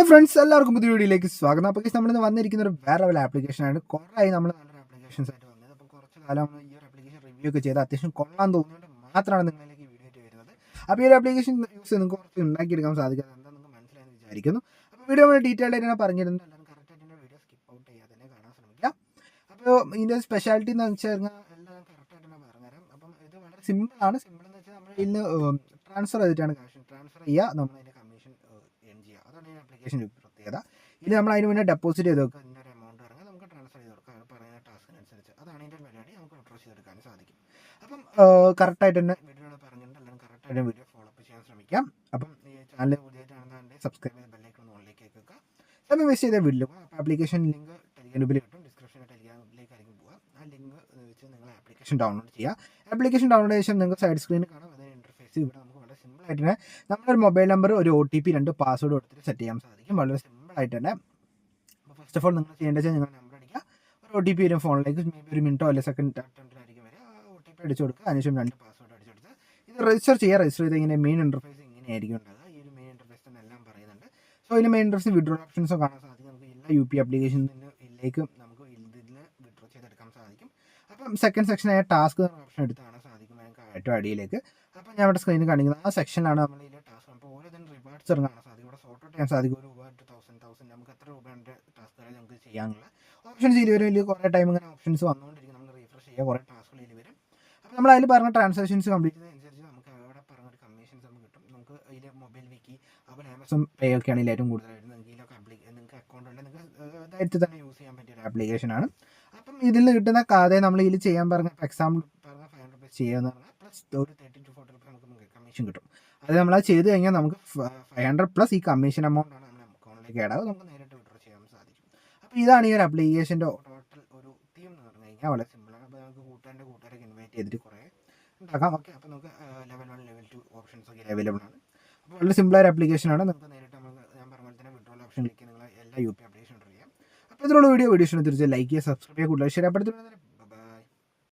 Hello friends, എല്ലാവർക്കും പുതിയ വീഡിയോയിലേക്ക് സ്വാഗതം. അപ്പോൾ നമ്മളിന്ന് വന്നിരിക്കുന്ന ഒരു വേറെ ഒരു ആപ്ലിക്കേഷനാണ്. കുറേ നമ്മൾ നല്ലൊരു ആപ്ലിക്കേഷൻസ് ആയിട്ട് വന്നത്. അപ്പോൾ കുറച്ച് കാലം നമ്മൾ ഈ ഒരു ആപ്ലിക്കേഷൻ റിവ്യൂ ഒക്കെ ചെയ്ത് അത്യാവശ്യം കൊള്ളാൻ തോന്നിയുകൊണ്ട് മാത്രമാണ് നിങ്ങളിലേക്ക് വീഡിയോ ആയിട്ട് വരുന്നത്. അപ്പോൾ ഈ ഒരു ആപ്ലിക്കേഷൻ യൂസ് ചെയ്ത് നിങ്ങൾക്ക് കുറച്ച് ഉണ്ടാക്കിയെടുക്കാൻ സാധിക്കുന്നത് എന്താ നിങ്ങൾക്ക് മനസ്സിലായെന്ന് വിചാരിക്കുന്നു. അപ്പോൾ വീഡിയോ നമ്മൾ ഡീറ്റെയിൽഡ് ആയിട്ട് ഞാൻ പറഞ്ഞിരുന്നത്, എല്ലാവരും കറക്റ്റായിട്ട് എൻ്റെ വീഡിയോ സ്കിപ്പ് ഔട്ട് ചെയ്യാതെ തന്നെ കാണാൻ ശ്രമിക്കുക. അപ്പോൾ ഇതിൻ്റെ സ്പെഷ്യാലിറ്റി എന്ന് വെച്ച് കഴിഞ്ഞാൽ എല്ലാം കറക്റ്റായിട്ട് തന്നെ പറഞ്ഞുതരാം. അപ്പം ഇത് വളരെ സിമ്പിളാണ്. സിമ്പിൾ എന്ന് വെച്ചാൽ നമ്മൾ ഇന്ന് ട്രാൻസ്ഫർ ചെയ്തിട്ടാണ് കാശ് ട്രാൻസ്ഫർ ചെയ്യുക, നമ്മൾ അതിൻ്റെ കമ്മീഷൻ ഏൺ ചെയ്യുക. അതാണ് ഈ ആപ്ലിക്കേഷൻ പ്രത്യേകത. ഇത് നമ്മൾ അതിന് മുന്നേ ഡെപ്പോസിറ്റ് ചെയ്ത് വെക്കുക, അതിൻ്റെ ഒരു എമൗണ്ട് ഇറങ്ങുക, നമുക്ക് ട്രാൻസ്ഫർ ചെയ്ത് കൊടുക്കുക, പറയുന്ന ടാസ്കിനനുസരിച്ച്. അതാണ് ഇതിൻ്റെ പരിപാടി. നമുക്ക് വിഡ്രോ ചെയ്തെടുക്കാൻ സാധിക്കും. അപ്പം കറക്റ്റായിട്ട് തന്നെ വീഡിയോയിൽ പറഞ്ഞിട്ടുണ്ട്. എല്ലാവരും കറക്റ്റായിട്ട് വീഡിയോ ഫോളോ അപ്പ് ചെയ്യാൻ ശ്രമിക്കാം. അപ്പം ഈ ചാനൽ പുതിയതാണെന്നുണ്ടെങ്കിൽ സബ്സ്ക്രൈബ് ചെയ്ത് ബെല്ലൈക്കൺ ഓണിലേക്ക് വെക്കുക. സമയം വേസ്റ്റ് ചെയ്ത വീഡിയോ ആപ്ലിക്കേഷൻ ലിങ്ക് ടെലിഗ്രാമിൽ കിട്ടും. ഡിസ്ക്രിപ്ഷനിൽ ടെലിഗ്രാമിലേക്കായിരിക്കും പോവുക. ആ ലിങ്ക് വെച്ച് നിങ്ങൾ ആപ്ലിക്കേഷൻ ഡൗൺലോഡ് ചെയ്യുക. ആപ്ലിക്കേഷൻ ഡൗൺലോഡ് ചെയ്ത ശേഷം നിങ്ങൾക്ക് സൈഡ് സ്ക്രീനിൽ കാണാം അതിൻ്റെ ഇൻ്റർഫേസ്. ഇവിടെ നമുക്ക് വളരെ സിമ്പിളായിട്ട് തന്നെ നമ്മുടെ ഒരു മൊബൈൽ നമ്പർ, ഒരു OTP, 2 പാസ്വേഡ് കൊടുത്തിട്ട് സെറ്റ് ചെയ്യാൻ സാധിക്കും. വളരെ സിമ്പിളായിട്ട് തന്നെ. ഫസ്റ്റ് ഓഫ് ഓൾ നിങ്ങൾ ചെയ്യേണ്ടത് വെച്ചാൽ നിങ്ങൾ നമ്പർ അടിക്കുക, ഒരു OTP വരും ഫോണിലേക്ക്. മേ ബി ഒരു മിനിറ്റോ അല്ലെങ്കിൽ സെക്കൻഡ് അറ്റംപ്റ്റിലായിരിക്കും വരിക. ആ OTP അടിച്ചു കൊടുക്കുക, അതിനുശേഷം 2 പാസ്വേഡ് അടിച്ചു കൊടുത്ത് ഇത് രജിസ്റ്റർ ചെയ്യുക. രജിസ്റ്റർ ചെയ്ത് ഇങ്ങനെ മെയിൻ ഇൻ്റർഫേസ് ഇങ്ങനെയായിരിക്കും ഉണ്ടാകുക. ഈ ഒരു മെയിൻ ഇൻ്റർഫേസ് തന്നെ എല്ലാം പറയുന്നുണ്ട്. സോ ഇതിന് മെയിൻ ഇൻ്റർഫേസ് വിഡ്രോ ഓപ്ഷൻസോ കാണാൻ സാധിക്കും. നമുക്ക് എല്ലാ UP ആപ്ലിക്കേഷനിലേക്ക് നമുക്ക് ഇതിൽ വിഡ്രോ ചെയ്തെടുക്കാൻ സാധിക്കും. അപ്പം സെക്കൻഡ് സെക്ഷനായ ടാസ്ക് എന്ന ഓപ്ഷൻ എടുത്ത് കാണാൻ സാധിക്കും നമുക്ക് ഏറ്റവും അടിയിലേക്ക്. അപ്പം ഞാൻ ഇവിടെ സ്ക്രീനിൽ കാണിക്കുന്നത് ആ സെക്ഷനിലാണ് നമ്മൾ ഇതിലെ ടാസ്ക്. അപ്പോൾ ഓരോ ഇതിന് റിവാർഡ്സ് കാണാൻ സാധിക്കും. ഇവിടെ സോർട്ട് ഔട്ട് ചെയ്യാൻ സാധിക്കും. ഒരു രൂപ, 1000 നമുക്ക് എത്ര രൂപയുടെ ടാസ്കുകൾ നമുക്ക് ചെയ്യാനുള്ള ഓപ്ഷൻസ് ഇതിൽ വരും. ഇതിൽ കുറേ ടൈം ഇങ്ങനെ ഓപ്ഷൻസ് വന്നുകൊണ്ടിരിക്കും. നമ്മൾ റീഫ്രഷ് ചെയ്യുക, കുറേ ടാസ്കുകൾ ഇതിൽ വരും. അപ്പോൾ നമ്മൾ അതിൽ പറഞ്ഞ ട്രാൻസാക്ഷൻസ് കംപ്ലീറ്റ് ചെയ്യുന്നതനുസരിച്ച് നമുക്ക് അവിടെ പറഞ്ഞൊരു കമ്മീഷൻസ് നമുക്ക് കിട്ടും. നമുക്ക് ഇതിൽ മൊബൈൽ വിക്കി, അപ്പോൾ ആമസോൺ പേ ഒക്കെ ആണെങ്കിൽ ഏറ്റവും കൂടുതലായിട്ട് നിങ്ങൾക്ക് അക്കൗണ്ട് ഉണ്ട്, നിങ്ങൾക്ക് ധൈര്യത്തിൽ തന്നെ യൂസ് ചെയ്യാൻ പറ്റിയ ഒരു ആപ്ലിക്കേഷനാണ്. അപ്പം ഇതിൽ കിട്ടുന്ന കാര്യം നമ്മൾ ഇതിൽ ചെയ്യാൻ പറഞ്ഞ എക്സാമ്പിൾ പറഞ്ഞ 500 rupees ചെയ്യുകയെന്ന് പറഞ്ഞാൽ പ്ലസ് ഒരു 30 to 40 rupees നമുക്ക് കമ്മീഷൻ കിട്ടും. അത് നമ്മൾ അത് ചെയ്ത് കഴിഞ്ഞാൽ നമുക്ക് 500 പ്ലസ് ഈ കമ്മീഷൻ എമൗണ്ട് ആണ് നമ്മുടെ അക്കൗണ്ടിലേക്ക് ആഡ് ആവും. നമുക്ക് നേരിട്ട് വിഡ്രോ ചെയ്യാൻ സാധിക്കും. അപ്പോൾ ഇതാണ് ഈ ഒരു ആപ്ലിക്കേഷൻ്റെ ടോട്ടൽ ഒരു തീം എന്ന് പറഞ്ഞു കഴിഞ്ഞാൽ. വളരെ സിമ്പിളാണ്. അപ്പോൾ നമുക്ക് കൂട്ടുകാരൊക്കെ ഇൻവൈറ്റ് ചെയ്തിട്ട് കുറേ ഉണ്ടാക്കാം. ഓക്കെ, അപ്പോൾ നമുക്ക് ലെവൽ 1, ലെവൽ 2 ഓപ്ഷൻസ് ഒക്കെ അവൈലബിൾ ആണ്. അപ്പോൾ വളരെ സിമ്പിളായ ഒരു ആപ്ലിക്കേഷനാണ്. നമുക്ക് നേരിട്ട് ഞാൻ പറഞ്ഞ പോലെ തന്നെ വിഡ്രോൾ ഓപ്ഷൻ ക്ലിക്ക് നിങ്ങൾ എല്ലാ UP ആപ്ലിക്കേഷൻ ചെയ്യാം. അപ്പോൾ ഇതിലുള്ള വീഡിയോ തീർച്ചയായും ലൈക്ക് ചെയ്യുക, സബ്സ്ക്രൈബ് ചെയ്യുക, കൂടുതൽ ഷെയർ.